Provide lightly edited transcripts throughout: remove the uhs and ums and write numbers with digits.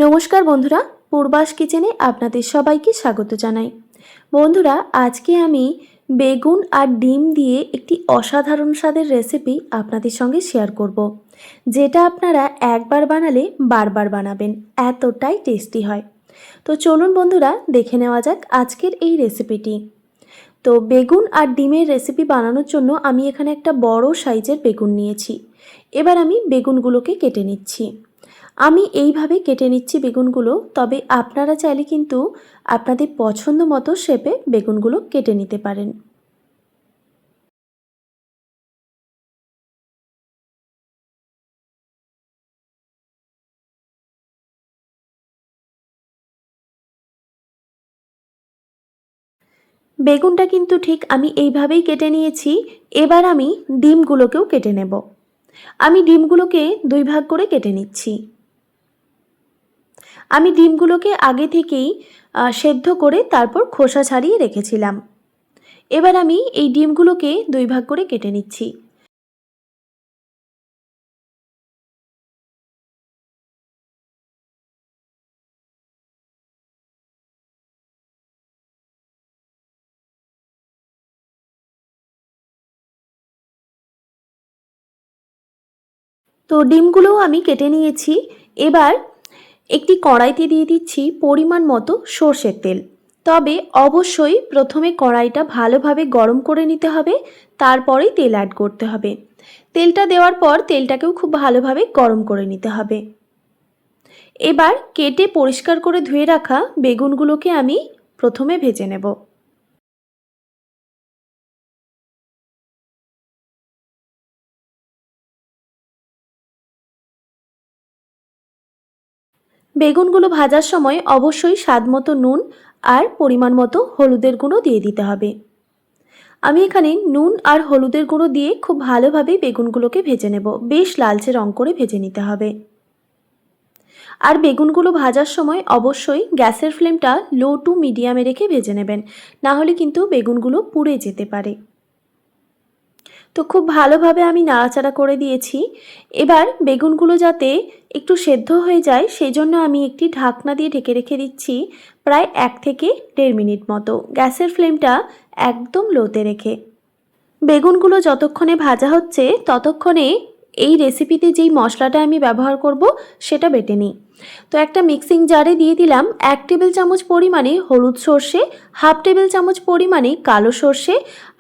নমস্কার বন্ধুরা, পূর্বাস কিচেনে আপনাদের সবাইকে স্বাগত জানাই। বন্ধুরা, আজকে আমি বেগুন আর ডিম দিয়ে একটি অসাধারণ স্বাদের রেসিপি আপনাদের সঙ্গে শেয়ার করব, যেটা আপনারা একবার বানালে বারবার বানাবেন, এতটাই টেস্টি হয়। তো চলুন বন্ধুরা, দেখে নেওয়া যাক আজকের এই রেসিপিটি। তো বেগুন আর ডিমের রেসিপি বানানোর জন্য আমি এখানে একটা বড় সাইজের বেগুন নিয়েছি। এবার আমি বেগুনগুলোকে কেটে নিচ্ছি। আমি এইভাবে কেটে নিচ্ছি বেগুনগুলো, তবে আপনারা চাইলে কিন্তু আপনাদের পছন্দ মতো শেপে বেগুনগুলো কেটে নিতে পারেন। বেগুনটা কিন্তু ঠিক আমি এইভাবেই কেটে নিয়েছি। এবার আমি ডিমগুলোকেও কেটে নেব। আমি ডিমগুলোকে দুই ভাগ করে কেটে নিচ্ছি। আমি ডিমগুলোকে আগে থেকেই সেদ্ধ করে তারপর খোসা ছাড়িয়ে রেখেছিলাম। এবার আমি এই ডিমগুলোকে দুই ভাগ করে কেটে নিচ্ছি। তো ডিমগুলোও আমি কেটে নিয়েছি। এবার একটি কড়াইতে দিয়ে দিচ্ছি পরিমাণ মতো সর্ষের তেল। তবে অবশ্যই প্রথমে কড়াইটা ভালোভাবে গরম করে নিতে হবে, তারপরেই তেল অ্যাড করতে হবে। তেলটা দেওয়ার পর তেলটাকেও খুব ভালোভাবে গরম করে নিতে হবে। এবার কেটে পরিষ্কার করে ধুয়ে রাখা বেগুনগুলোকে আমি প্রথমে ভেজে নেব। বেগুনগুলো ভাজার সময় অবশ্যই স্বাদমতো নুন আর পরিমাণ মতো হলুদের গুঁড়ো দিয়ে দিতে হবে। আমি এখানে নুন আর হলুদের গুঁড়ো দিয়ে খুব ভালোভাবে বেগুনগুলোকে ভেজে নেব। বেশ লালচে রং করে ভেজে নিতে হবে। আর বেগুনগুলো ভাজার সময় অবশ্যই গ্যাসের ফ্লেমটা লো টু মিডিয়ামে রেখে ভেজে নেবেন, না হলে কিন্তু বেগুনগুলো পুড়ে যেতে পারে। তো খুব ভালোভাবে আমি নাড়াচাড়া করে দিয়েছি। এবার বেগুনগুলো যাতে একটু সেদ্ধ হয়ে যায় সেই জন্য আমি একটি ঢাকনা দিয়ে ঢেকে রেখে দিচ্ছি প্রায় 1 থেকে 1.5 মিনিট মতো, গ্যাসের ফ্লেমটা একদম লোতে রেখে। বেগুনগুলো যতক্ষণে ভাজা হচ্ছে ততক্ষণে এই রেসিপিতে যেই মশলাটা আমি ব্যবহার করব সেটা বেটে নিই। তো একটা মিক্সিং জারে দিয়ে দিলাম 1 টেবিল চামচ পরিমাণে হলুদ সর্ষে, হাফ টেবিল চামচ পরিমাণে কালো সর্ষে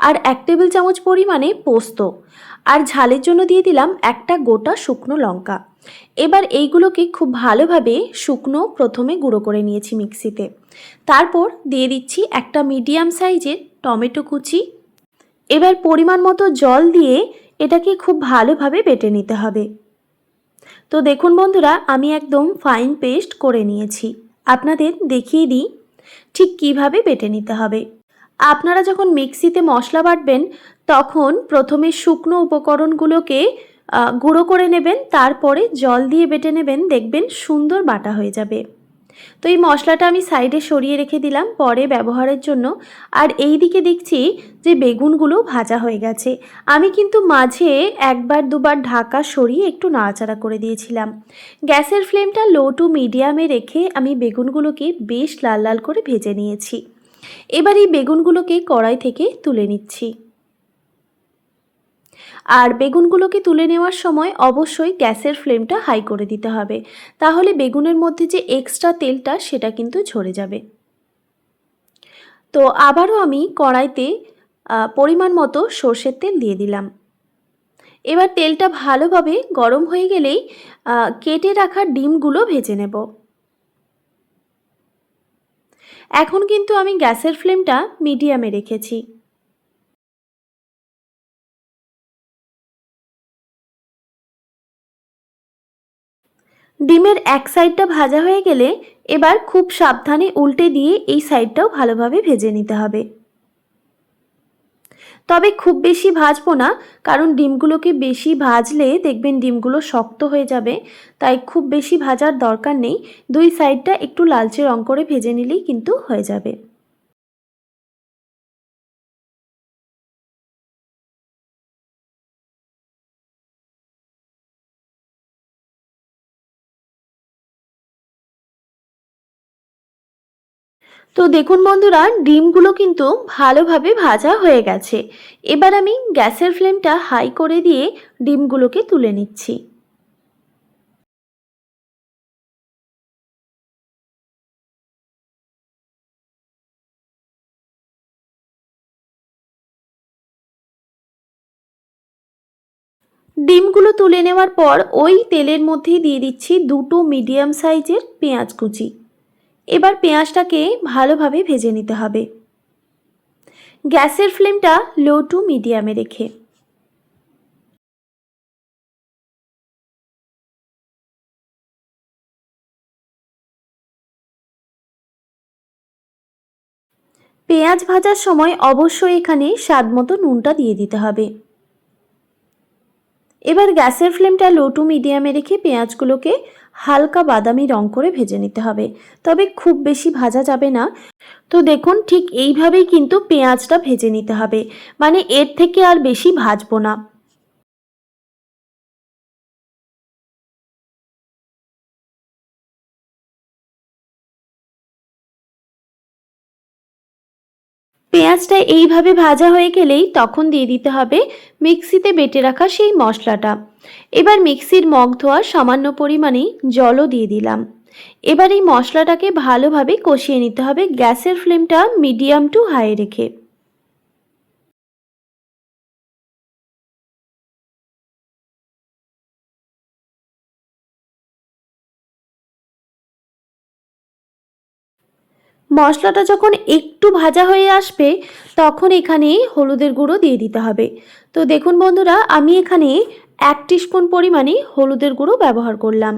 আর 1 টেবিল চামচ পরিমাণে পোস্ত, আর ঝালের জন্য দিয়ে দিলাম একটা গোটা শুকনো লঙ্কা। এবার এইগুলোকে খুব ভালোভাবে শুকনো প্রথমে গুঁড়ো করে নিয়েছি মিক্সিতে। তারপর দিয়ে দিচ্ছি একটা মিডিয়াম সাইজের টমেটো কুচি। এবার পরিমাণ মতো জল দিয়ে এটাকে খুব ভালোভাবে বেটে নিতে হবে। তো দেখুন বন্ধুরা, আমি একদম ফাইন পেস্ট করে নিয়েছি। আপনাদের দেখিয়ে দিই ঠিক কিভাবে বেটে নিতে হবে। আপনারা যখন মিক্সিতে মশলা বাটবেন তখন প্রথমে শুকনো উপকরণগুলোকে গুঁড়ো করে নেবেন, তারপরে জল দিয়ে বেটে নেবেন, দেখবেন সুন্দর বাটা হয়ে যাবে। তো এই মশলাটা আমি সাইডে সরিয়ে রেখে দিলাম পরে ব্যবহারের জন্য। আর এই দিকে দেখছি যে বেগুনগুলো ভাজা হয়ে গেছে। আমি কিন্তু মাঝে একবার দুবার ঢাকা সরিয়ে একটু নাড়াচাড়া করে দিয়েছিলাম। গ্যাসের ফ্লেমটা লো টু মিডিয়ামে রেখে আমি বেগুনগুলোকে বেশ লাল লাল করে ভেজে নিয়েছি। এবার এই বেগুনগুলোকে কড়াই থেকে তুলে নিচ্ছি। আর বেগুনগুলোকে তুলে নেওয়ার সময় অবশ্যই গ্যাসের ফ্লেমটা হাই করে দিতে হবে, তাহলে বেগুনের মধ্যে যে এক্সট্রা তেলটা সেটা কিন্তু ঝরে যাবে। তো আবারও আমি কড়াইতে পরিমাণ মতো সর্ষের তেল দিয়ে দিলাম। এবার তেলটা ভালোভাবে গরম হয়ে গেলেই কেটে রাখা ডিমগুলো ভেজে নেব। এখন কিন্তু আমি গ্যাসের ফ্লেমটা মিডিয়ামে রেখেছি। ডিমের এক সাইডটা ভাজা হয়ে গেলে এবার খুব সাবধানে উল্টে দিয়ে এই সাইডটাও ভালোভাবে ভেজে নিতে হবে। তবে খুব বেশি ভাজবো না, কারণ ডিমগুলোকে বেশি ভাজলে দেখবেন ডিমগুলো শক্ত হয়ে যাবে। তাই খুব বেশি ভাজার দরকার নেই। দুই সাইডটা একটু লালচে রং করে ভেজে নিলেই কিন্তু হয়ে যাবে। তো দেখুন বন্ধুরা, ডিমগুলো কিন্তু ভালোভাবে ভাজা হয়ে গেছে। এবার আমি গ্যাসের ফ্লেমটা হাই করে দিয়ে ডিমগুলোকে তুলে নিচ্ছি। ডিমগুলো তুলে নেওয়ার পর ওই তেলের মধ্যেই দিয়ে দিচ্ছি দুটো মিডিয়াম সাইজের পেঁয়াজ কুচি। এবার পেঁয়াজটাকে ভালোভাবে ভেজে নিতে হবে, গ্যাসের ফ্লেমটা লো টু মিডিয়ামে রেখে। পেঁয়াজ ভাজার সময় অবশ্যই এখানে স্বাদমতো নুনটা দিয়ে দিতে হবে। এবার গ্যাসের ফ্লেমটা লো টু মিডিয়ামে রেখে পেঁয়াজগুলোকে হালকা বাদামি রং করে ভেজে নিতে হবে, তবে খুব বেশি ভাজা যাবে না। তো দেখুন, ঠিক এইভাবেই কিন্তু পেঁয়াজটা ভেজে নিতে হবে, মানে এর থেকে আর বেশি ভাজবো না। পেঁয়াজটা এইভাবে ভাজা হয়ে গেলেই তখন দিয়ে দিতে হবে মিক্সিতে বেটে রাখা সেই মশলাটা। এবার মিক্সির মগ ধোয়া সামান্য পরিমাণে জলও দিয়ে দিলাম। এবার এই মশলাটাকে ভালোভাবে কষিয়ে নিতে হবে গ্যাসের ফ্লেমটা মিডিয়াম টু হাই রেখে। মশলাটা যখন একটু ভাজা হয়ে আসবে তখন এখানে হলুদের গুঁড়ো দিয়ে দিতে হবে। তো দেখুন বন্ধুরা, আমি এখানে 1 টিস্পুন পরিমাণে হলুদের গুঁড়ো ব্যবহার করলাম।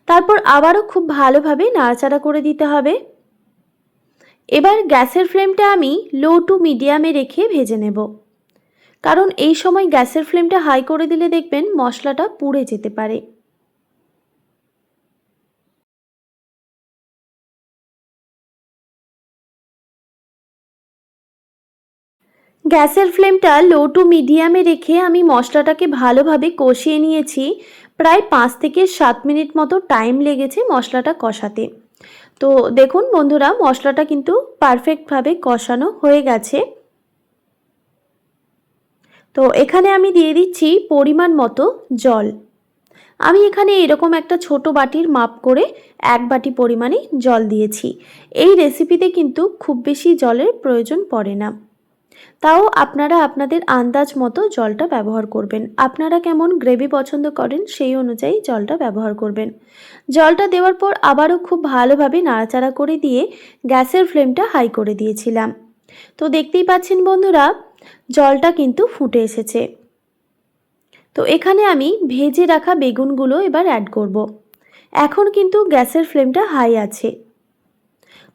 তারপর আবারও খুব ভালোভাবে নাড়াচাড়া করে দিতে হবে। এবার গ্যাসের ফ্লেমটা আমি লো টু মিডিয়ামে রেখে ভেজে নেব, কারণ এই সময় গ্যাসের ফ্লেমটা হাই করে দিলে দেখবেন মশলাটা পুড়ে যেতে পারে। গ্যাসের ফ্লেমটা লো টু মিডিয়ামে রেখে আমি মশলাটাকে ভালোভাবে কষিয়ে নিয়েছি। প্রায় 5 থেকে 7 মিনিট মতো টাইম লেগেছে মশলাটা কষাতে। তো দেখুন বন্ধুরা, মশলাটা কিন্তু পারফেক্টভাবে কষানো হয়ে গেছে। তো এখানে আমি দিয়ে দিচ্ছি পরিমাণ মতো জল। আমি এখানে এরকম একটা ছোট বাটির মাপ করে 1 বাটি পরিমাণে জল দিয়েছি। এই রেসিপিতে কিন্তু খুব বেশি জলের প্রয়োজন পড়ে না। তাও আপনারা আপনাদের আন্দাজ মতো জলটা ব্যবহার করবেন। আপনারা কেমন গ্রেভি পছন্দ করেন সেই অনুযায়ী জলটা ব্যবহার করবেন। জলটা দেওয়ার পর আবারও খুব ভালোভাবে নাড়াচাড়া করে দিয়ে গ্যাসের ফ্লেমটা হাই করে দিয়েছিলাম। তো দেখতেই পাচ্ছেন বন্ধুরা, জলটা কিন্তু ফুটে এসেছে। তো এখানে আমি ভেজে রাখা বেগুনগুলো এবার অ্যাড করব। এখন কিন্তু গ্যাসের ফ্লেমটা হাই আছে।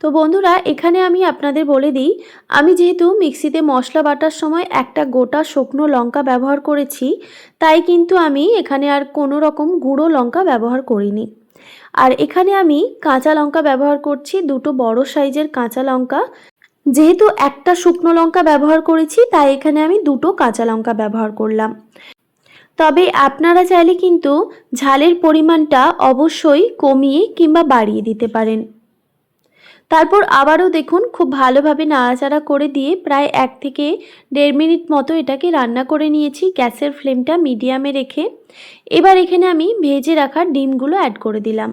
তো বন্ধুরা, এখানে আমি আপনাদের বলে দিই, আমি যেহেতু মিক্সিতে মশলা বাটার সময় একটা গোটা শুকনো লঙ্কা ব্যবহার করেছি, তাই কিন্তু আমি এখানে আর কোনো রকম গুঁড়ো লঙ্কা ব্যবহার করিনি। আর এখানে আমি কাঁচা লঙ্কা ব্যবহার করছি, দুটো বড় সাইজের কাঁচা লঙ্কা। যেহেতু একটা শুকনো লঙ্কা ব্যবহার করেছি, তাই এখানে আমি দুটো কাঁচা লঙ্কা ব্যবহার করলাম। তবে আপনারা চাইলে কিন্তু ঝালের পরিমাণটা অবশ্যই কমিয়ে কিংবা বাড়িয়ে দিতে পারেন। তারপর আবারও দেখুন খুব ভালোভাবে নাড়াচাড়া করে দিয়ে প্রায় 1 থেকে 1.5 মিনিট মতো এটাকে রান্না করে নিয়েছি গ্যাসের ফ্লেমটা মিডিয়ামে রেখে। এবার এখানে আমি ভেজে রাখা ডিমগুলো অ্যাড করে দিলাম।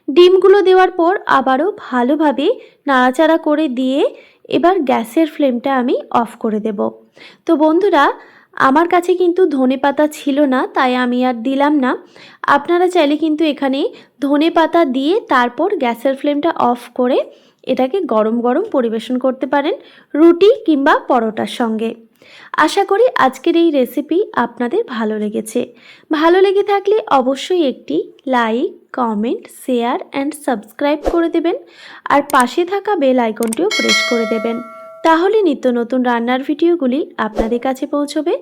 ডিমগুলো দেওয়ার পর আবারও ভালোভাবে নাড়াচাড়া করে দিয়ে এবার গ্যাসের ফ্লেমটা আমি অফ করে দেব। তো বন্ধুরা, আমার কাছে কিন্তু ধনেপাতা ছিল না, তাই আমি আর দিলাম না। আপনারা চাইলে কিন্তু এখানে ধনেপাতা দিয়ে তারপর গ্যাসের ফ্লেমটা অফ করে এটাকে গরম গরম পরিবেশন করতে পারেন রুটি কিংবা পরোটার সঙ্গে। আশা করি আজকের এই রেসিপি আপনাদের ভালো লেগেছে। ভালো লেগে থাকলে অবশ্যই একটি like, comment, share and subscribe করে দেবেন। আর পাশে থাকা বেল আইকনটিও প্রেস করে দেবেন, তাহলে নিত্য নতুন রান্নার ভিডিওগুলি আপনাদের কাছে পৌঁছবে।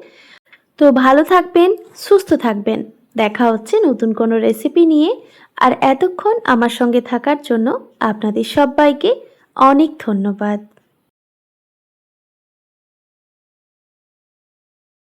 তো ভালো থাকবেন, সুস্থ থাকবেন। দেখা হচ্ছে নতুন কোনো রেসিপি নিয়ে। আর এতক্ষণ আমার সঙ্গে থাকার জন্য আপনাদের সবাইকে অনেক ধন্যবাদ।